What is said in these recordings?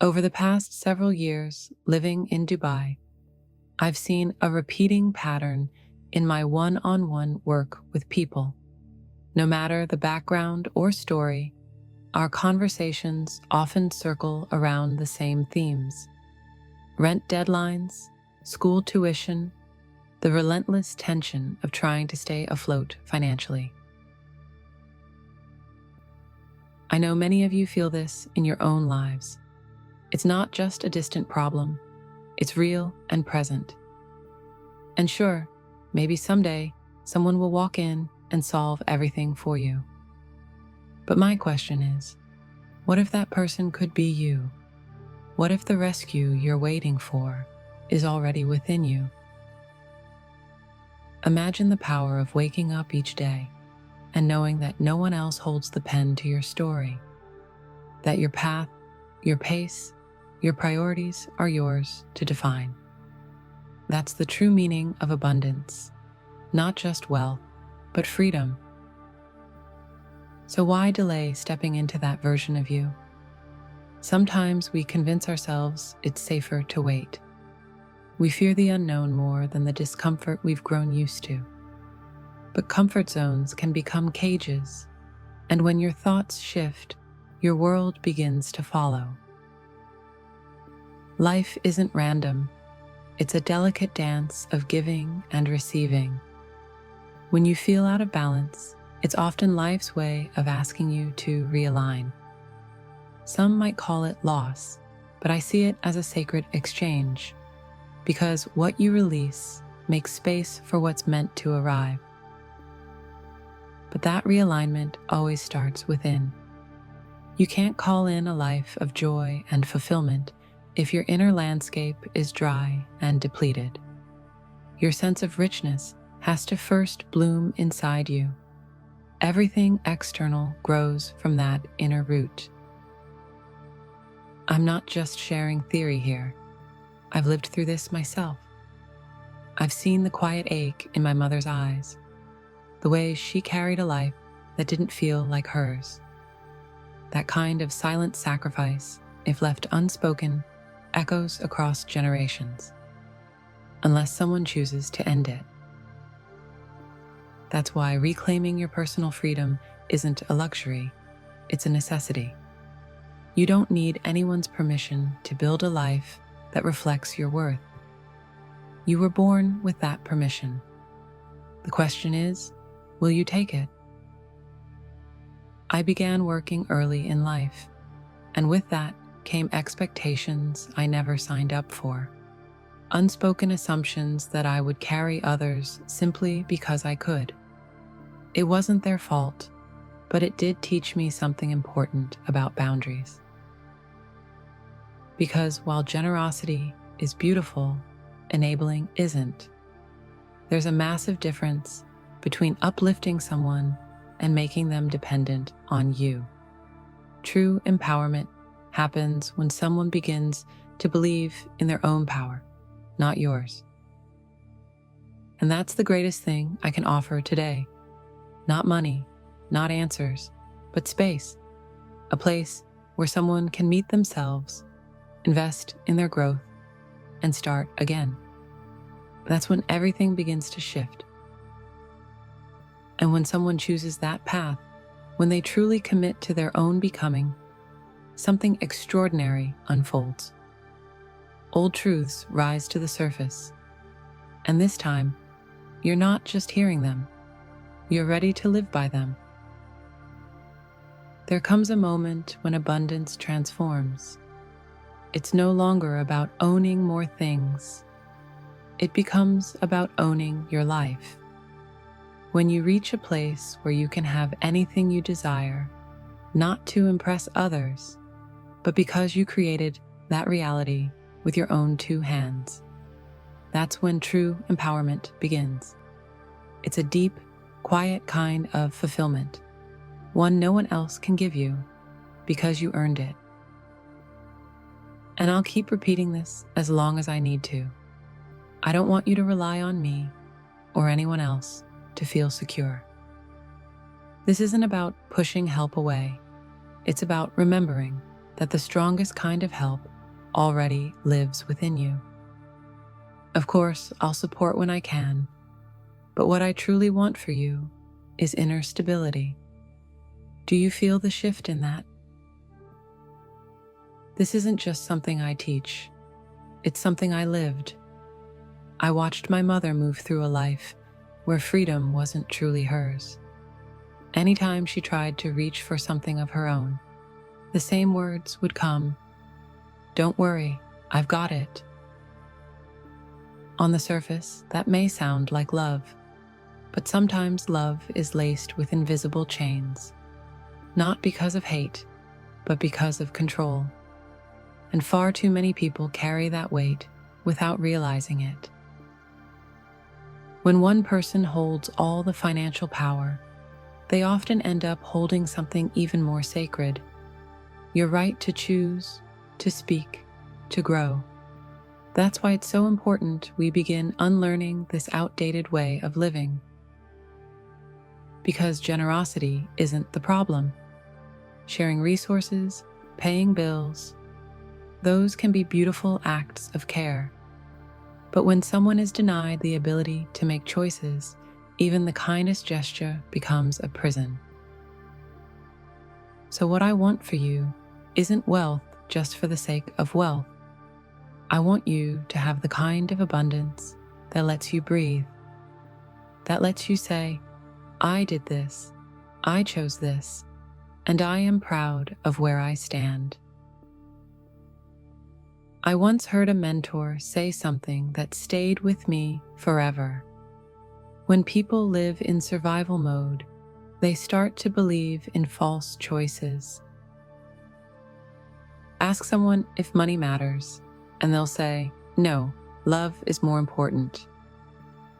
Over the past several years living in Dubai, I've seen a repeating pattern in my one-on-one work with people. No matter the background or story, our conversations often circle around the same themes: rent deadlines, school tuition, the relentless tension of trying to stay afloat financially. I know many of you feel this in your own lives. It's not just a distant problem, it's real and present. And sure, maybe someday someone will walk in and solve everything for you. But my question is, what if that person could be you? What if the rescue you're waiting for is already within you? Imagine the power of waking up each day and knowing that no one else holds the pen to your story, that your path, your pace, your priorities are yours to define. That's the true meaning of abundance, not just wealth, but freedom. So why delay stepping into that version of you? Sometimes we convince ourselves it's safer to wait. We fear the unknown more than the discomfort we've grown used to. But comfort zones can become cages, and when your thoughts shift, your world begins to follow. Life isn't random. It's a delicate dance of giving and receiving. When you feel out of balance, it's often life's way of asking you to realign. Some might call it loss, but I see it as a sacred exchange, because what you release makes space for what's meant to arrive. But that realignment always starts within. You can't call in a life of joy and fulfillment if your inner landscape is dry and depleted. Your sense of richness has to first bloom inside you. Everything external grows from that inner root. I'm not just sharing theory here. I've lived through this myself. I've seen the quiet ache in my mother's eyes, the way she carried a life that didn't feel like hers. That kind of silent sacrifice, if left unspoken, echoes across generations, unless someone chooses to end it. That's why reclaiming your personal freedom isn't a luxury, it's a necessity. You don't need anyone's permission to build a life that reflects your worth. You were born with that permission. The question is, will you take it? I began working early in life, and with that came expectations I never signed up for. Unspoken assumptions that I would carry others simply because I could. It wasn't their fault, but it did teach me something important about boundaries. Because while generosity is beautiful, enabling isn't. There's a massive difference between uplifting someone and making them dependent on you. True empowerment happens when someone begins to believe in their own power, not yours. And that's the greatest thing I can offer today. Not money, not answers, but space. A place where someone can meet themselves, invest in their growth, and start again. That's when everything begins to shift. And when someone chooses that path, when they truly commit to their own becoming, something extraordinary unfolds. Old truths rise to the surface, and this time, you're not just hearing them, you're ready to live by them. There comes a moment when abundance transforms. It's no longer about owning more things. It becomes about owning your life. When you reach a place where you can have anything you desire, not to impress others, but because you created that reality with your own two hands, that's when true empowerment begins. It's a deep, quiet kind of fulfillment, one no one else can give you because you earned it. And I'll keep repeating this as long as I need to. I don't want you to rely on me or anyone else to feel secure. This isn't about pushing help away. It's about remembering that the strongest kind of help already lives within you. Of course, I'll support when I can, but what I truly want for you is inner stability. Do you feel the shift in that? This isn't just something I teach, it's something I lived. I watched my mother move through a life where freedom wasn't truly hers. Anytime she tried to reach for something of her own, the same words would come, "Don't worry, I've got it." On the surface, that may sound like love, but sometimes love is laced with invisible chains, not because of hate, but because of control. And far too many people carry that weight without realizing it. When one person holds all the financial power, they often end up holding something even more sacred: your right to choose, to speak, to grow. That's why it's so important we begin unlearning this outdated way of living. Because generosity isn't the problem. Sharing resources, paying bills, those can be beautiful acts of care. But when someone is denied the ability to make choices, even the kindest gesture becomes a prison. So what I want for you isn't wealth just for the sake of wealth. I want you to have the kind of abundance that lets you breathe, that lets you say, "I did this, I chose this, and I am proud of where I stand." I once heard a mentor say something that stayed with me forever. When people live in survival mode, they start to believe in false choices. Ask someone if money matters, and they'll say, "No, love is more important.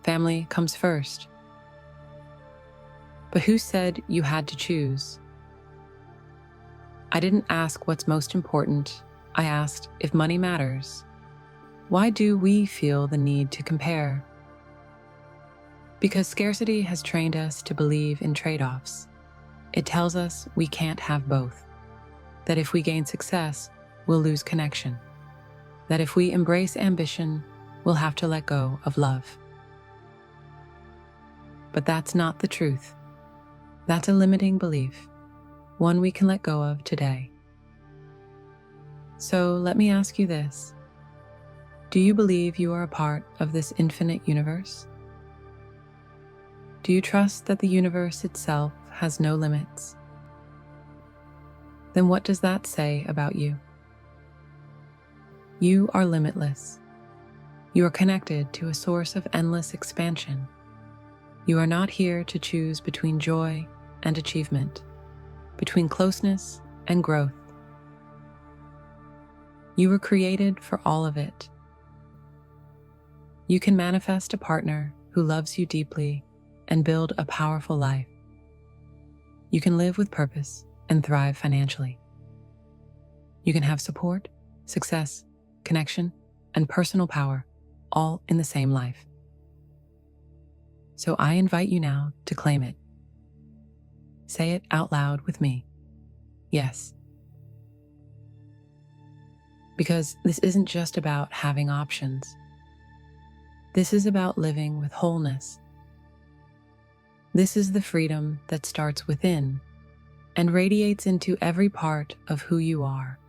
Family comes first." But who said you had to choose? I didn't ask what's most important. I asked if money matters. Why do we feel the need to compare? Because scarcity has trained us to believe in trade-offs. It tells us we can't have both. That if we gain success, we'll lose connection. That if we embrace ambition, we'll have to let go of love. But that's not the truth. That's a limiting belief, one we can let go of today. So let me ask you this. Do you believe you are a part of this infinite universe? Do you trust that the universe itself has no limits? Then what does that say about you? You are limitless. You are connected to a source of endless expansion. You are not here to choose between joy and achievement, between closeness and growth. You were created for all of it. You can manifest a partner who loves you deeply and build a powerful life. You can live with purpose and thrive financially. You can have support, success, connection, and personal power, all in the same life. So I invite you now to claim it. Say it out loud with me. Yes. Because this isn't just about having options. This is about living with wholeness. This is the freedom that starts within and radiates into every part of who you are.